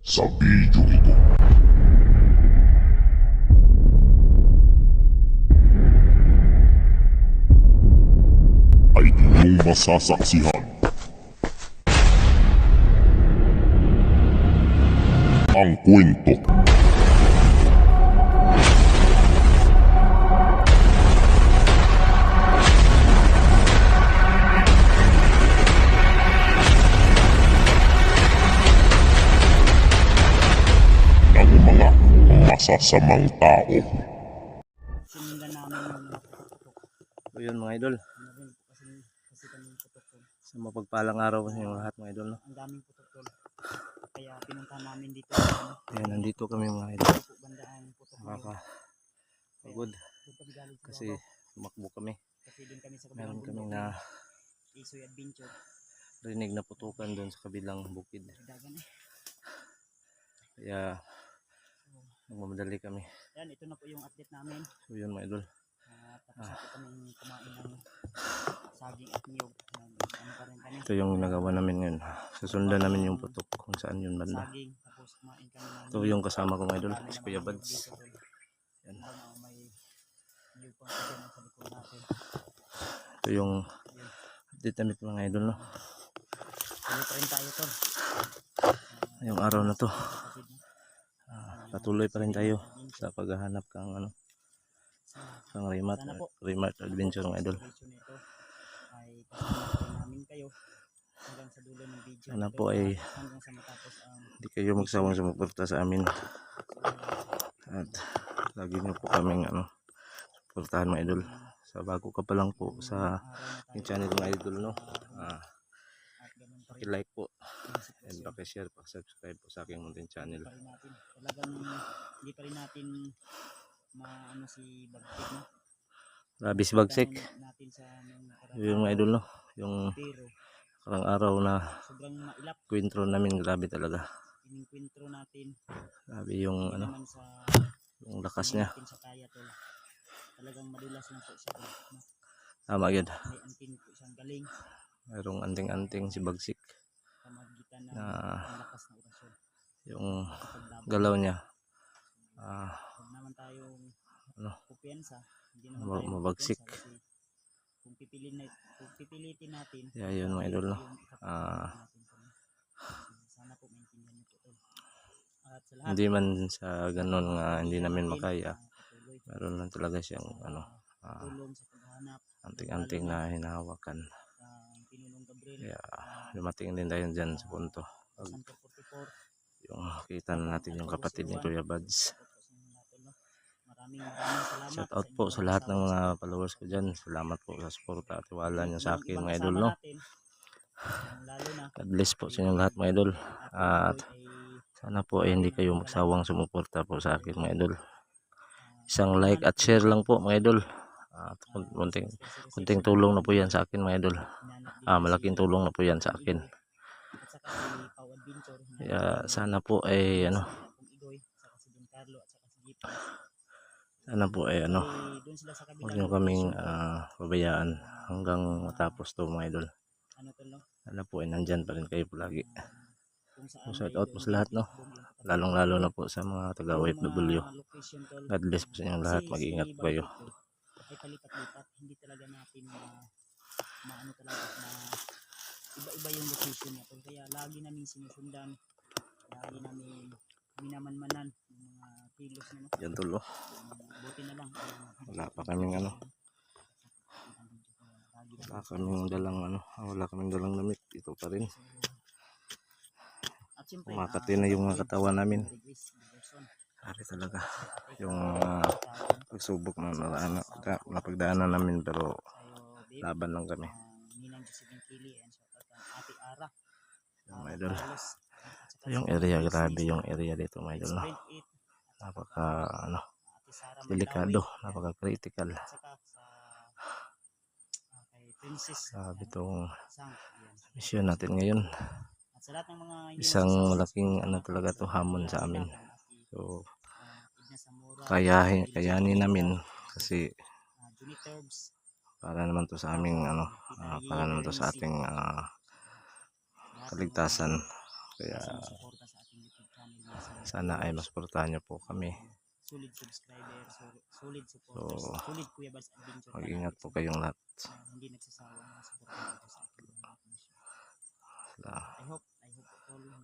Sa video ito ay inyong masasaksihan ang kwento ng mga masasamang tao. Sinundan namin yung putok. So yun mga idol, Ano rin po kasi kami putok tol. sa mapagpalang araw sa inyong lahat mga idol, no? Ang daming putok tol. Kaya pinuntahan namin dito sa Ayan, nandito kami mga idol, po banda ang putok na yun. nakakapagod Doon kami galing sa kasi Davao. tumakbo kami. Kasi doon kami sa Meron kabilang kami bundok na ng Isoy Adventure. rinig na putukan doon sa kabilang bukid, Dagan eh. kaya nagmamadali kami. Yan, ito na po yung update namin. So yun mga idol, Tapos na po kami kumain ng saging at niyog. Ano pa rin kami? ito yung ginagawa namin ngayon. Susundan namin yung putok kung saan yun banda. Saging. Tapos kumain kami ng Ito yung kasama ko mga idol, si Kuya niyog Bads. dito, tol. Yan. May niyog pang kasi sa likod natin. Ito yung update namin mga idol, no? Tuloy pa rin tayo tol. Ngayong araw na to, Kapatid mo. patuloy pa rin tayo sa paghahanap kang kang Sana po remote adventure mga idol. celebration nito ay kasama namin kayo hanggang sa dulo ng video. Sana nito po ay at hanggang sa matapos ang hindi kayo magsawang sumuporta sa amin at lagi nyo po kaming suportahan mga idol. Sa bago ka pa lang po sa araw na tayo channel mga idol, no? at ganun pa rin Paki-like po ang sitwasyon. and paki-share, paki-subscribe po sa aking munting channel. Pa rin natin talagang hindi pa rin natin maano si Bagtik no. Grabe si Bagsik. Dahon natin sa nung Yung mga idol, no? Yung pero karang araw na sobrang mailap kwentro namin, grabe talaga. ininkwentro natin. Grabe yung Hindi naman sa yung lakas niya. natin sa kaya tol. Talagang madulas lang po siya tol, no? Tama yun. May antin po siyang galing Mayroong anting-anting si Bagsik pamagitan ng na ang lakas na orasyon yung kapaglaban. galaw niya. Huwag naman tayong Ano? kumpiyansa, hindi naman tayo Mabagsik. kumpiyansa kasi kung pipilitin natin Kaya yun mga idol, no? yung ikapaglaban natin tol. Sana po maintindihan niyo po tol. At sa lahat Hindi man sa ganun nga hindi namin natin, makaya. patuloy Meron lang talaga siyang tulong sa paghahanap anting-anting na hinahawakan. ng Pinulong Gabriel Kaya dumating din tayo dyan sa punto. Pag Santo 44. yung kita na natin yung kapatid ni Kuya Bads. Maraming salamat Shout out po sa lahat ng mga followers ko dyan. Salamat po sa suporta at tiwala nyo sa akin mga idol, no? Lalo na God bless po sa inyong lahat mga idol. At sana po ay hindi kayo magsawang sumuporta po sa akin mga idol. Isang like at share lang po mga idol. At kunting tulong na po yan sa akin mga idol. Malaking tulong na po yan sa akin. at saka si Pau Adventure Kaya sana po ay kung Igoy saka si Don Carlo at saka si Jeep. sana po ay Doon sila sa huwag kabilang nyo kaming location. pabayaan hanggang matapos to mga idol. Ano tol no? Sana po ay nandyan pa rin kayo palagi. Kung saan So, shout ay out po sa lahat, no? Lalong lalo na po sa mga taga OFW. location tol. God bless po sa inyong lahat. Kasi Mag-iingat si po kayo. Bagtik, tol, ay palipat-lipat, hindi talaga natin maano talaga na iba-iba yung location niya tol. Kaya lagi namin sinusundan, lagi namin minamanmanan yung mga kilos niya, no? Yan tulo. Buti na lang Wala pa kaming wala kaming dalang damit. Ito pa rin. at siyempre Umakati na yung mga katawan namin. Hari talaga. Yung pagsubok na napagdaanan namin, pero laban lang kami. Ninang Josephine Kili and shout out ang Ate Ara. Yung mga idol. Yung area, grabe yung area dito mga idol, no? Napaka delikado, napaka critical. Sabi itong mission natin ngayon. Isang malaking talaga to hamon sa amin. So kayanin namin kasi para naman to sa aming para naman to sa ating kaligtasan. Kaya sumusuporta sa ating YouTube channel. sana ay masuportahan niyo po kami. Solid subscriber, solid So, supporters, solid Kuya Bals Adventure. mag-ingat po kayong lahat. Hindi nagsasawa na suportahan ito sa ating mga mission. I hope tol na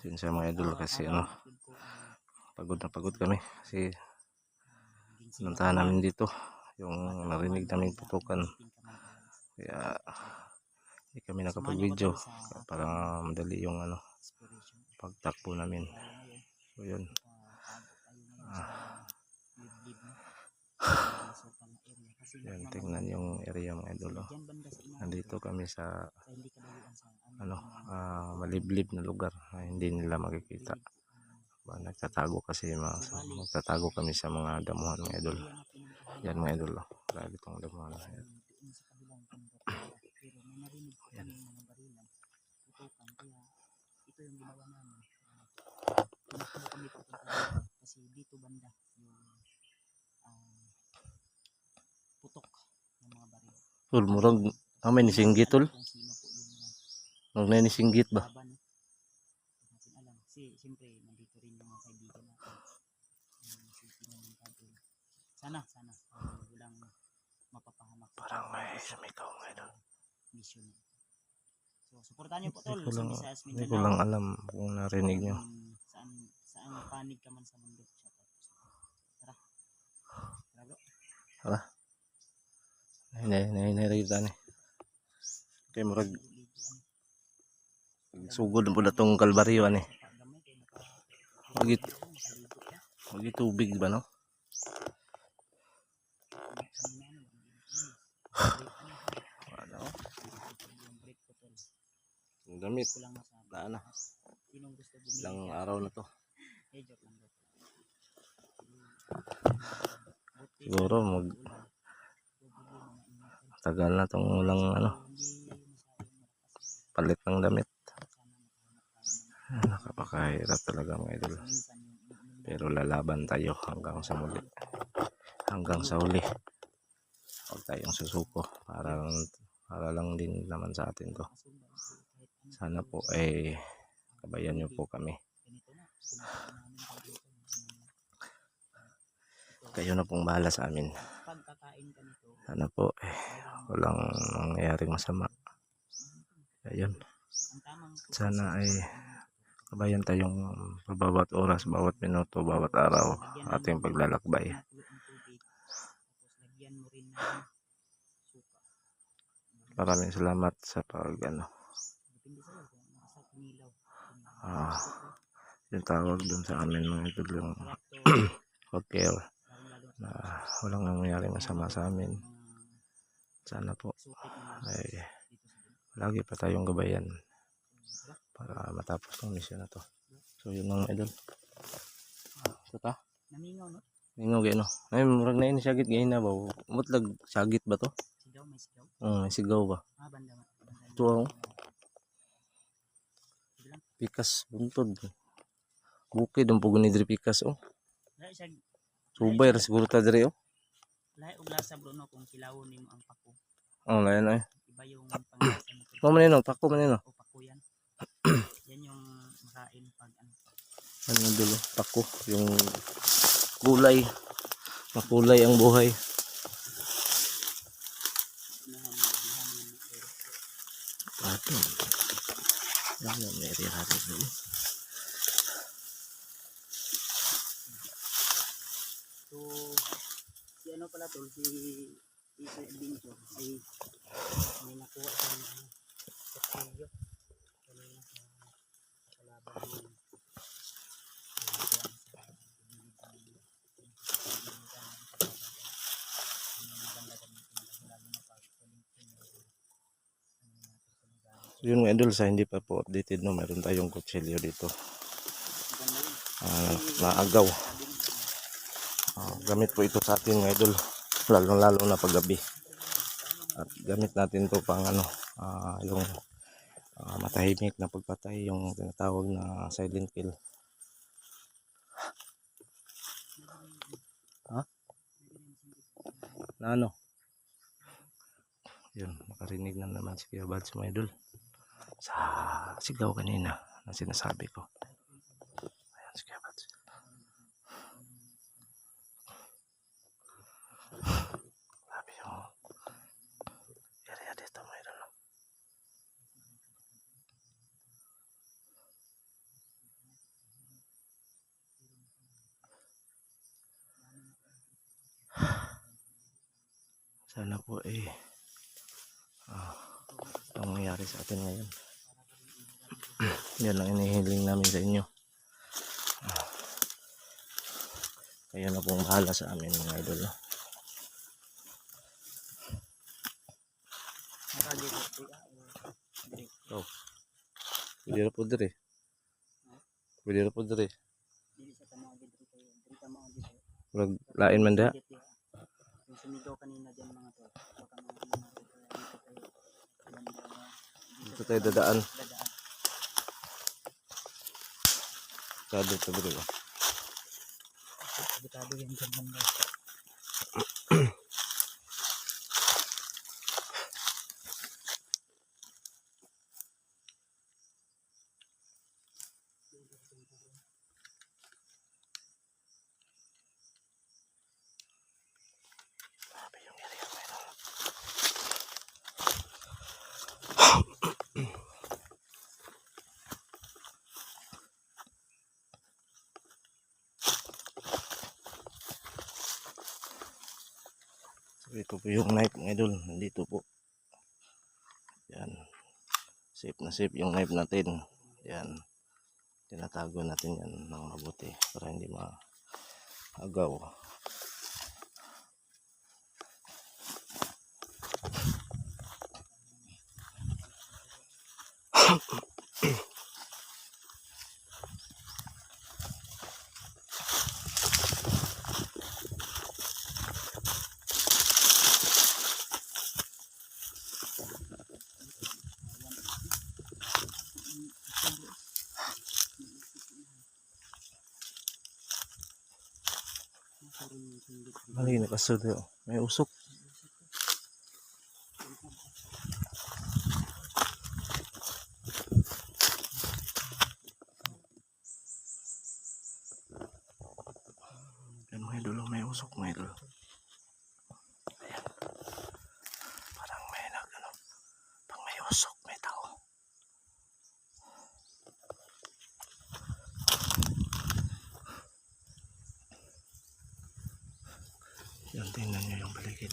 Sinsya mga idol kasi ano, upload ko ay pagod na pagod kami kasi maging pinuntahan namin dito yung narinig namin putukan. Kaya hindi kami nakapag-video para madali yung ano, inspiration. pagtakbo namin. So yun. Liblib na. Masukal na area. Kasi Yan, tingnan yung area mga idol. dyan banda sa inahin Nandito kami sa sa hindi kadalian sa ano, maliblib na lugar na hindi nila makikita. Nagtatago kasi magtatago kami sa mga damuhan mga idol. Yan mga idol. Grabe itong damuhan. Yan. doon sa kabilang banda pero may narinig ko kami mga barilan putukan kaya ito yung ginawa namin tumakbo kami papunta dito kasi dito banda yung putok ng mga baril. Tol, murag kami ni singgit tol. Kung sino po yung Murag ni singgit ba? laban. Hindi natin alam. Kasi siyempre nandito rin yung mga kaibigan natin. Yung sino ng kabel. Sana walang mapapahamak. Parang may sumigaw mga idol. Mission. So, suportahan niyo po tol. Hindi ko lang alam kung narinig nyo. Saan panig ka man sa mundo. Tara. Tara bro. Hala. Narinig ni. Kaya murag sugod po na itong kalbaryo ani. Magi tubig ba no? Ano? Ang damit. Daan na. Ilang araw na to. Siguro tagal na tong walang ano, palit ng damit. Nakapakahirap talaga mga idol. Pero lalaban tayo hanggang sa muli. Hanggang sa huli. Huwag tayong susuko. Para lang din naman sa atin to. Sana po ay kabayan nyo po kami. Kayo na pong bahala sa amin. Sana po walang nangyayaring masama. Ayun. Sana ay kabayan tayong bawat oras, bawat minuto, bawat araw ating paglalakbay. Maraming salamat sa yung tawag dun sa amin mga idol yung hotel na walang nangyayaring masama sa amin. Sana po ay lagi pa tayong gabayan para matapos ng mission na to. So yun mga idol. Ito ta? Namingaw no? Mingaw gaya no? Ay murag na yun sagit gaya na ba? Mutlag sagit ba to? Sigaw, may sigaw? May sigaw ba? Banda. Ito ako. Pikas buntod. Bukid ang pugo ni Dri Pikas oh. Subay ra siguro ta diri oh. Lahi og lasa bro no kung kilawon nimo ang pako. Oh, lain ay. Iba yung panglasa nito. Mo man no, pako man no. O pako yan. Yan yung makain pag ano. Ano dulo, pako yung gulay. Makulay ang buhay. Ato. Ano may rihari dito. So, si ano pala tol, si Isa Adventure ay may nakuha sa kastilyo. Kanina sa laban yun. Yun nga idol, sa hindi pa po updated no, mayroon tayong kutsilyo dito. Naagaw. Gamit po ito sa atin mga idol, lalo na paggabi. At gamit natin to pang ano, yung matahimik na pagpatay, yung tinatawag na silent kill. Na ano? Yun, nakarinig na naman si Kuya Bads mga idol sa sigaw kanina ang sinasabi ko. Ayan si Kuya Bats. Sabi yung area dito mayroon lang. Sana po ang nangyari sa atin ngayon. Yan ang inihiling namin sa inyo. Kayo na pong bahala sa amin mga idol. Oh. Pwede na po diri. Pwede na po diri. Dili sa tama dito kayo. Dili tama dito. Wag lain man da. Yung sumigaw kanina diyan mga to. Baka mga Dito tayo dadaan. dadaan. Sado to diri ba. Kabitado yan dyan banda. Sabi yung area mayroon. So ito po yung knife mga idol. Nandito po. Yan. Safe na safe yung knife natin. Yan. Tinatago natin yan ng mabuti para hindi maagaw. Mali nakasud yun. May usok. Yan mga idol, may usok mga idol. Ayan. Parang may pag may usok, may tao. Yan, tingnan nyo yung paligid.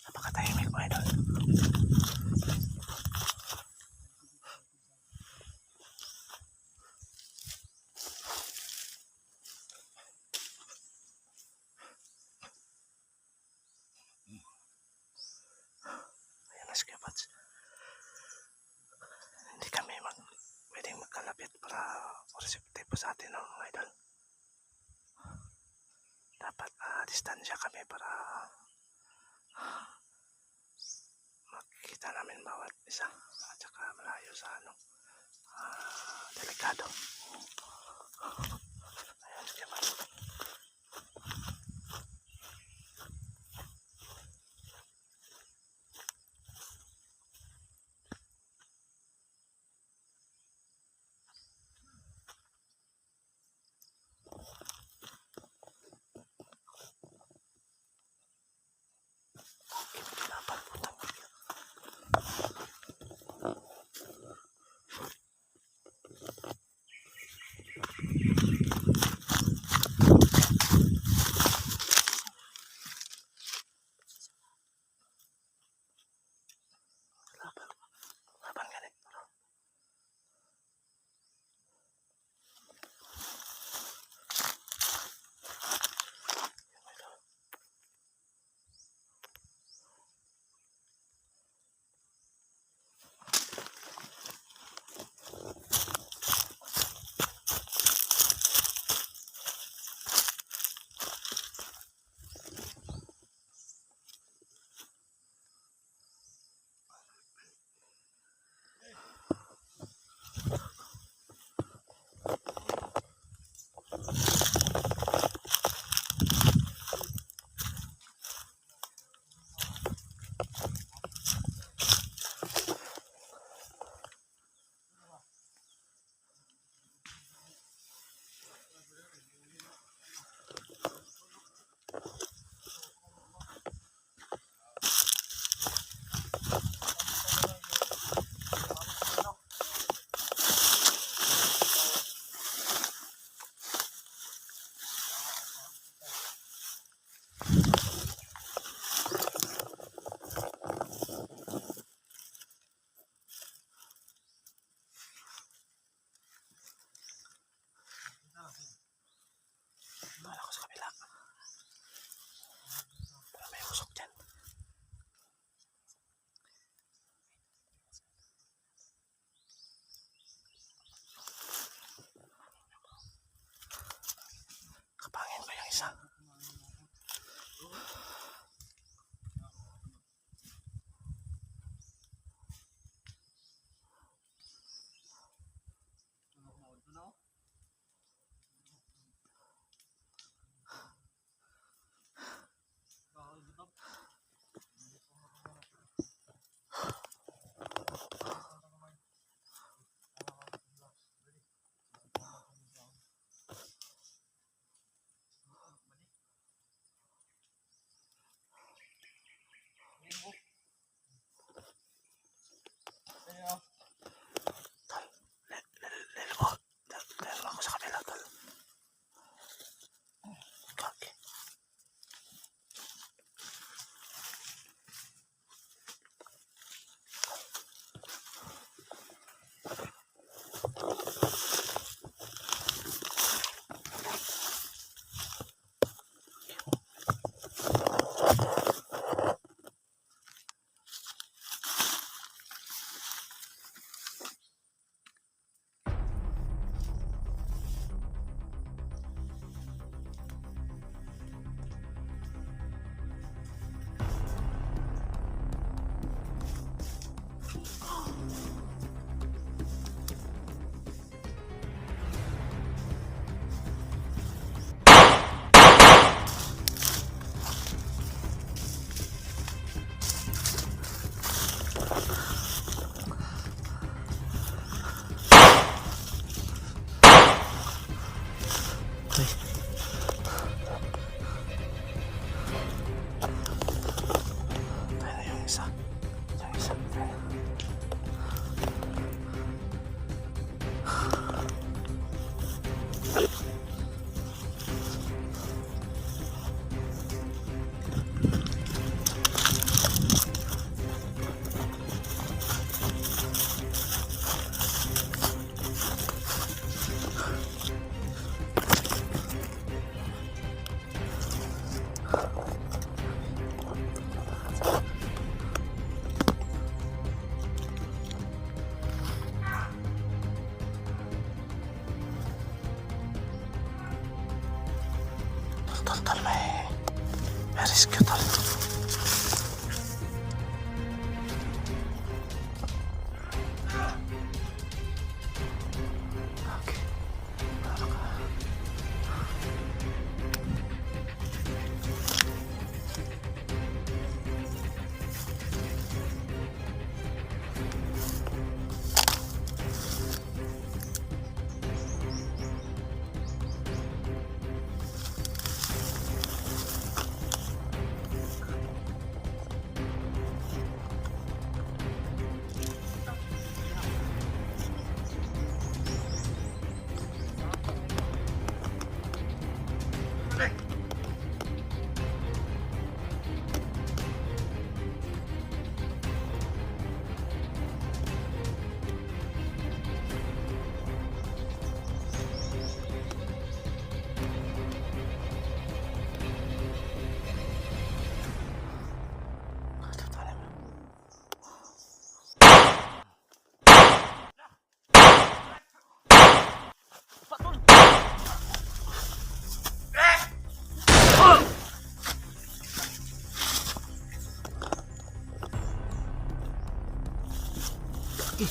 Napakatahimik mga idol. Ayan na si Kuya Bats. Hindi kami pwedeng magkalapit para reseptibo sa atin ng mga idol. Dapat distansya kami para makikita namin bawat isa at saka malayo sa delikado. Ayan si Kuya Bats. Dapat putang. Tol, may rescue tol. Okay.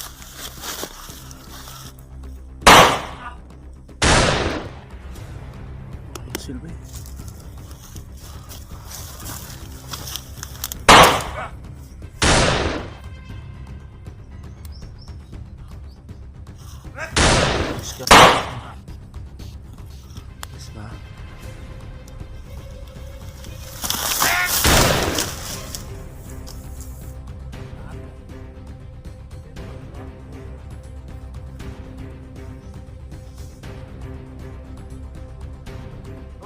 Silbi.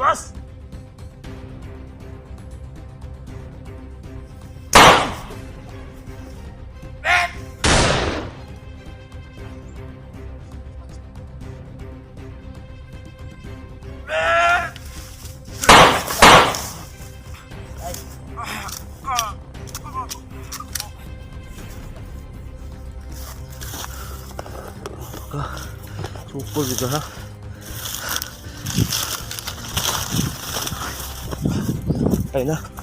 Boss! Sukul juga ha. Ayun na.